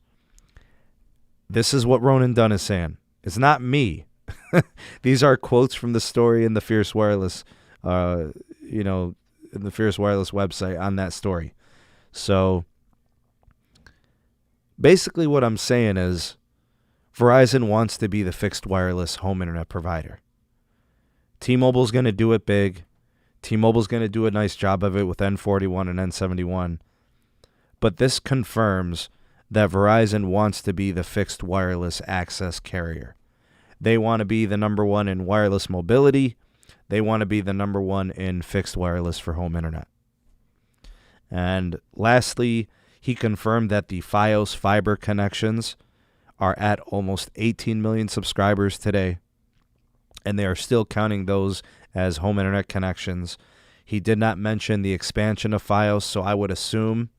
This is what Ronan Dunn is saying. It's not me. These are quotes from the story in the Fierce Wireless, in the Fierce Wireless website on that story. So basically what I'm saying is Verizon wants to be the fixed wireless home internet provider. T-Mobile's going to do it big. T-Mobile's going to do a nice job of it with N41 and N71. But this confirms that Verizon wants to be the fixed wireless access carrier. They want to be the number one in wireless mobility. They want to be the number one in fixed wireless for home internet. And lastly, he confirmed that the Fios fiber connections are at almost 18 million subscribers today, and they are still counting those as home internet connections. He did not mention the expansion of Fios, so I would assume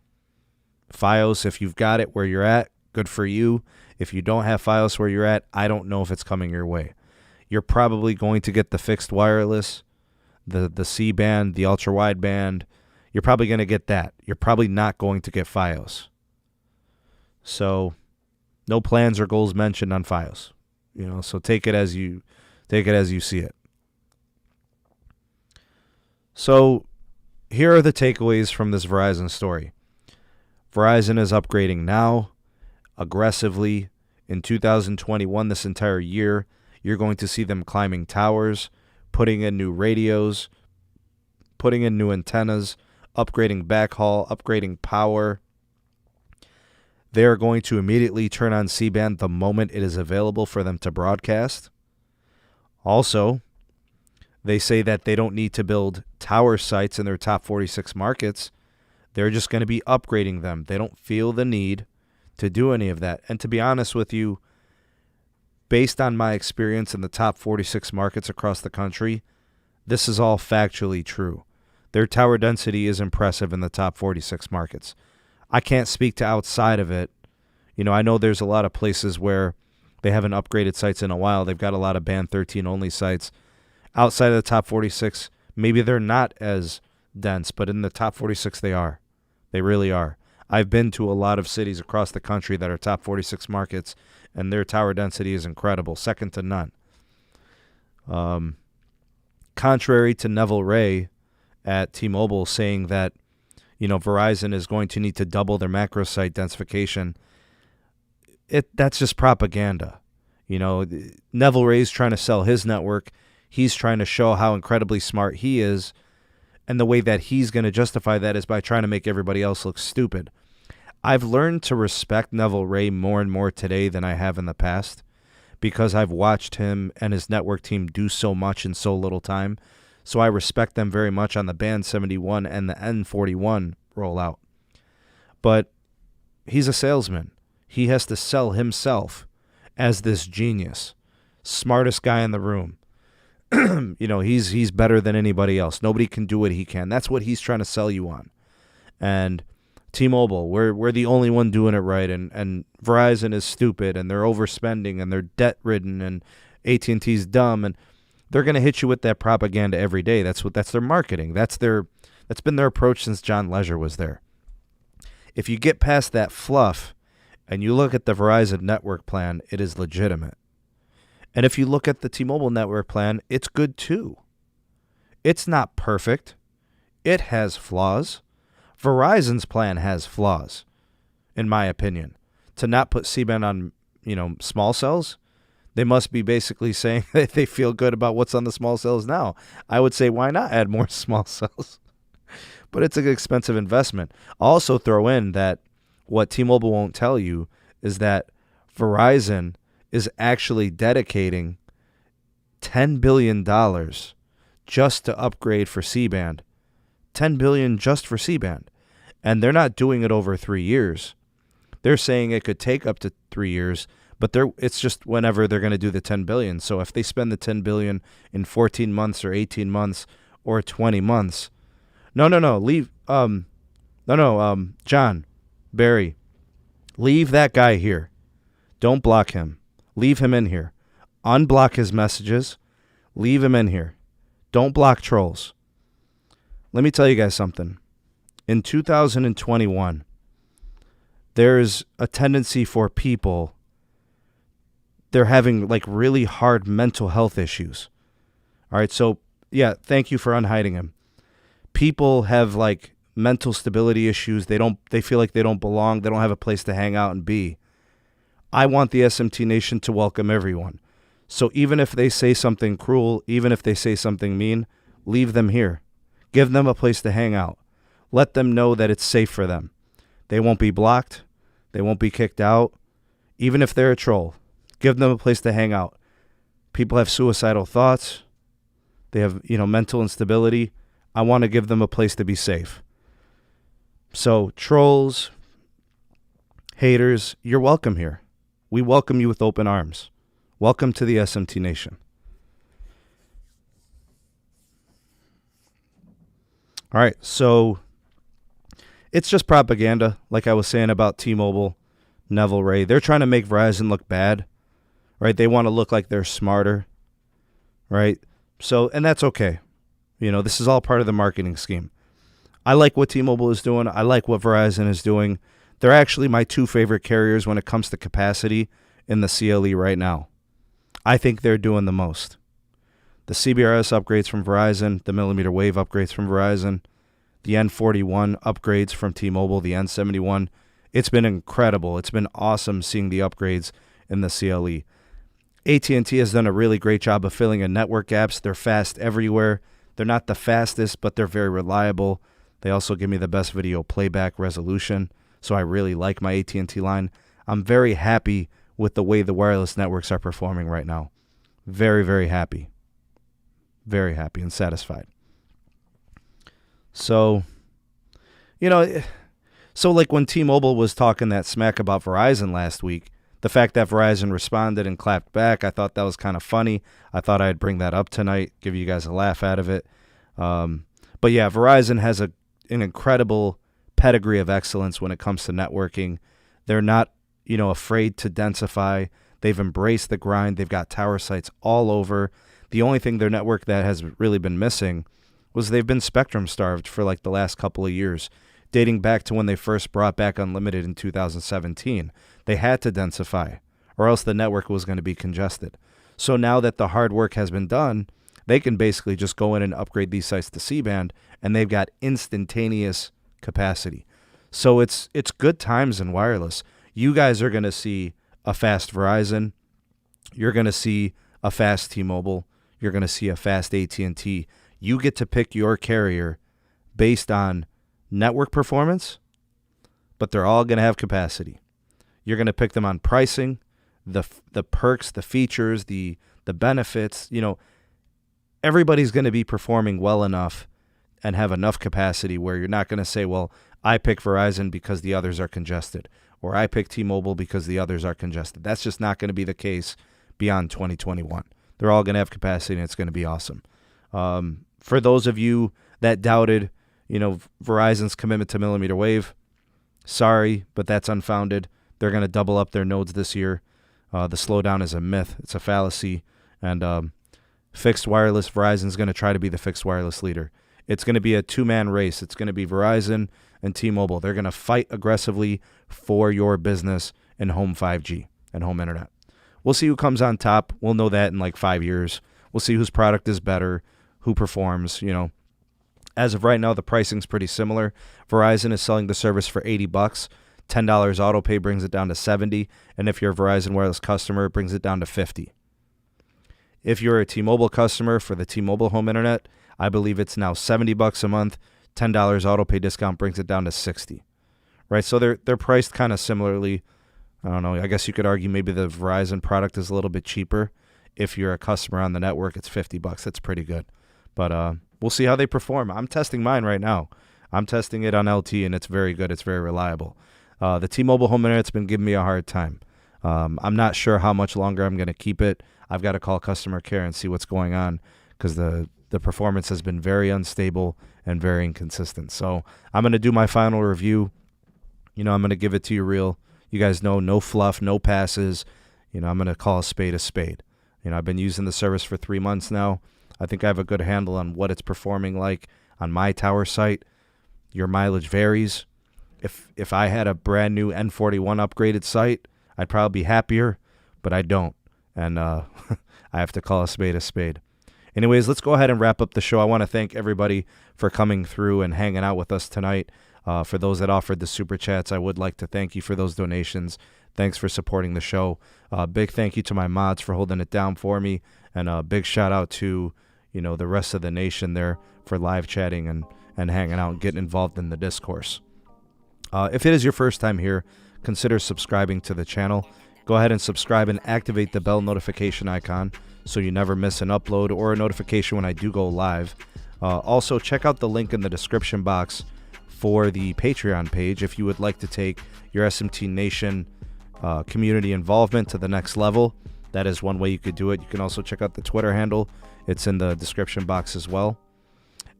Fios, if you've got it where you're at, good for you. If you don't have Fios where you're at, I don't know if it's coming your way. You're probably going to get the fixed wireless, the C-band, the ultra-wideband. You're probably going to get that. You're probably not going to get Fios. So no plans or goals mentioned on Fios. So take it as you see it. So here are the takeaways from this Verizon story. Verizon is upgrading now, aggressively. In 2021, this entire year, you're going to see them climbing towers, putting in new radios, putting in new antennas, upgrading backhaul, upgrading power. They are going to immediately turn on C-band the moment it is available for them to broadcast. Also, they say that they don't need to build tower sites in their top 46 markets. They're just going to be upgrading them. They don't feel the need to do any of that. And to be honest with you, based on my experience in the top 46 markets across the country, this is all factually true. Their tower density is impressive in the top 46 markets. I can't speak to outside of it. I know there's a lot of places where they haven't upgraded sites in a while. They've got a lot of Band 13 only sites. Outside of the top 46, maybe they're not as dense, but in the top 46 they are. They really are. I've been to a lot of cities across the country that are top 46 markets, and their tower density is incredible, second to none. Contrary to Neville Ray at T-Mobile saying that, Verizon is going to need to double their macro site densification, that's just propaganda. Neville Ray's trying to sell his network. He's trying to show how incredibly smart he is, and the way that he's going to justify that is by trying to make everybody else look stupid. I've learned to respect Neville Ray more and more today than I have in the past because I've watched him and his network team do so much in so little time. So I respect them very much on the Band 71 and the N41 rollout. But he's a salesman. He has to sell himself as this genius, smartest guy in the room. He's better than anybody else. Nobody can do what he can. That's what he's trying to sell you on. And T-Mobile, we're the only one doing it right, and Verizon is stupid, and they're overspending, and they're debt-ridden, and AT&T's dumb, and they're going to hit you with that propaganda every day. That's their marketing. That's been their approach since John Leisure was there. If you get past that fluff, and you look at the Verizon network plan, it is legitimate. And if you look at the T-Mobile network plan, it's good too. It's not perfect. It has flaws. Verizon's plan has flaws, in my opinion. To not put C-band on, small cells, they must be basically saying that they feel good about what's on the small cells now. I would say, why not add more small cells? But it's an expensive investment. I'll also throw in that what T-Mobile won't tell you is that Verizon is actually dedicating $10 billion just to upgrade for C-band. $10 billion just for C-band. And they're not doing it over 3 years. They're saying it could take up to 3 years, but it's just whenever they're going to do the $10 billion. So if they spend the $10 billion in 14 months or 18 months or 20 months, John, Barry, leave that guy here. Don't block him. Leave him in here. Unblock his messages. Leave him in here. Don't block trolls. Let me tell you guys something. In 2021, there's a tendency for people, they're having like really hard mental health issues. All right, so yeah, thank you for unhiding him. People have like mental stability issues. They feel like they don't belong. They don't have a place to hang out and be. I want the SMT Nation to welcome everyone. So even if they say something cruel, even if they say something mean, leave them here. Give them a place to hang out. Let them know that it's safe for them. They won't be blocked. They won't be kicked out. Even if they're a troll, give them a place to hang out. People have suicidal thoughts. They have, mental instability. I want to give them a place to be safe. So trolls, haters, you're welcome here. We welcome you with open arms. Welcome to the SMT Nation. All right, so it's just propaganda, like I was saying about T-Mobile, Neville Ray. They're trying to make Verizon look bad, right? They want to look like they're smarter, right? So, and that's okay. This is all part of the marketing scheme. I like what T-Mobile is doing. I like what Verizon is doing. They're actually my two favorite carriers when it comes to capacity in the CLE right now. I think they're doing the most. The CBRS upgrades from Verizon, the millimeter wave upgrades from Verizon, the N41 upgrades from T-Mobile, the N71. It's been incredible. It's been awesome seeing the upgrades in the CLE. AT&T has done a really great job of filling in network gaps. They're fast everywhere. They're not the fastest, but they're very reliable. They also give me the best video playback resolution, so I really like my AT&T line. I'm very happy with the way the wireless networks are performing right now. Very, very happy. Very happy and satisfied. So, like when T-Mobile was talking that smack about Verizon last week, the fact that Verizon responded and clapped back, I thought that was kind of funny. I thought I'd bring that up tonight, give you guys a laugh out of it. But yeah, Verizon has an incredible pedigree of excellence when it comes to networking. They're not, afraid to densify. They've embraced the grind. They've got tower sites all over. The only thing their network that has really been missing was they've been spectrum starved for like the last couple of years, dating back to when they first brought back unlimited in 2017. They had to densify, or else the network was going to be congested. So now that the hard work has been done, they can basically just go in and upgrade these sites to C-band, and they've got instantaneous capacity. So it's good times in wireless. You guys are going to see a fast Verizon. You're going to see a fast T-Mobile. You're going to see a fast AT&T. You get to pick your carrier based on network performance, but they're all going to have capacity. You're going to pick them on pricing, the perks, the features, the benefits. Everybody's going to be performing well enough and have enough capacity where you're not going to say, well, I pick Verizon because the others are congested, or I pick T-Mobile because the others are congested. That's just not going to be the case beyond 2021. They're all going to have capacity, and it's going to be awesome. For those of you that doubted, Verizon's commitment to millimeter wave, sorry, but that's unfounded. They're going to double up their nodes this year. The slowdown is a myth. It's a fallacy. And fixed wireless, Verizon's going to try to be the fixed wireless leader. It's going to be a two-man race. It's going to be Verizon and T-Mobile. They're going to fight aggressively for your business and home 5G and home internet. We'll see who comes on top. We'll know that in like 5 years. We'll see whose product is better, who performs, As of right now, the pricing's pretty similar. Verizon is selling the service for $80. $10 auto pay brings it down to $70, and if you're a Verizon Wireless customer, it brings it down to $50. If you're a T-Mobile customer for the T-Mobile home internet, I believe it's now $70 a month. $10 auto pay discount brings it down to $60. Right, so they're priced kind of similarly. I don't know. I guess you could argue maybe the Verizon product is a little bit cheaper. If you're a customer on the network, it's $50. That's pretty good. But we'll see how they perform. I'm testing mine right now. I'm testing it on LT, and it's very good. It's very reliable. The T-Mobile home internet's been giving me a hard time. I'm not sure how much longer I'm going to keep it. I've got to call customer care and see what's going on because the performance has been very unstable and very inconsistent. So I'm going to do my final review. I'm going to give it to you real. You guys know, no fluff, no passes. I'm going to call a spade a spade. I've been using the service for 3 months now. I think I have a good handle on what it's performing like on my tower site. Your mileage varies. If I had a brand new N41 upgraded site, I'd probably be happier, but I don't. And I have to call a spade a spade. Anyways, let's go ahead and wrap up the show. I want to thank everybody for coming through and hanging out with us tonight. For those that offered the super chats, I would like to thank you for those donations. Thanks for supporting the show. Big thank you to my mods for holding it down for me. And a big shout out to, the rest of the nation there for live chatting and hanging out and getting involved in the discourse. If it is your first time here, consider subscribing to the channel. Go ahead and subscribe and activate the bell notification icon so you never miss an upload or a notification when I do go live. Also, check out the link in the description box for the Patreon page if you would like to take your SMT Nation community involvement to the next level. That is one way you could do it. You can also check out the Twitter handle. It's in the description box as well.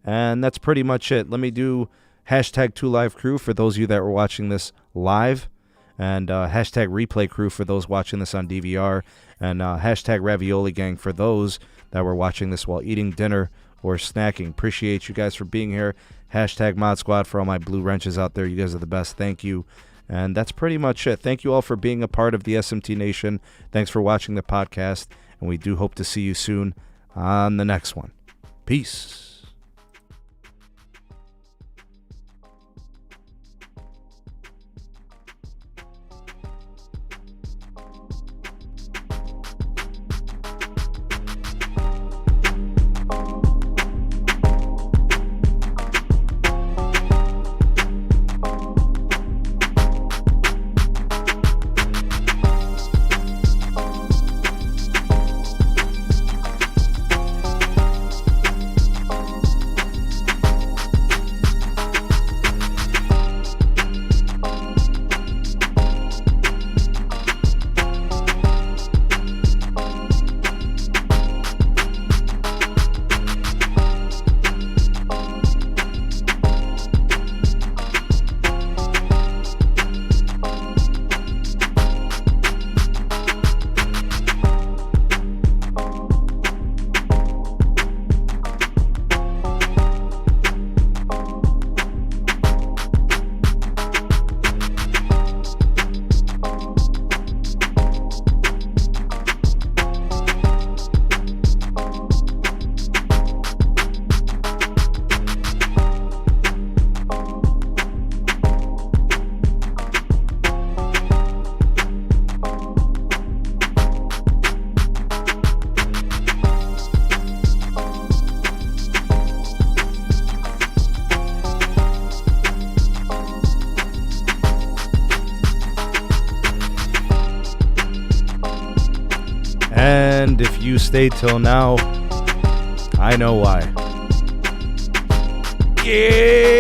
And that's pretty much it. Let me do hashtag 2LiveCrew for those of you that were watching this live, and hashtag replay crew for those watching this on DVR, and hashtag ravioli gang for those that were watching this while eating dinner or snacking. Appreciate you guys for being here. Hashtag Mod Squad for all my blue wrenches out there. You guys are the best. Thank you. And that's pretty much it. Thank you all for being a part of the SMT Nation. Thanks for watching the podcast. And we do hope to see you soon on the next one. Peace. And if you stayed till now, I know why. Yeah!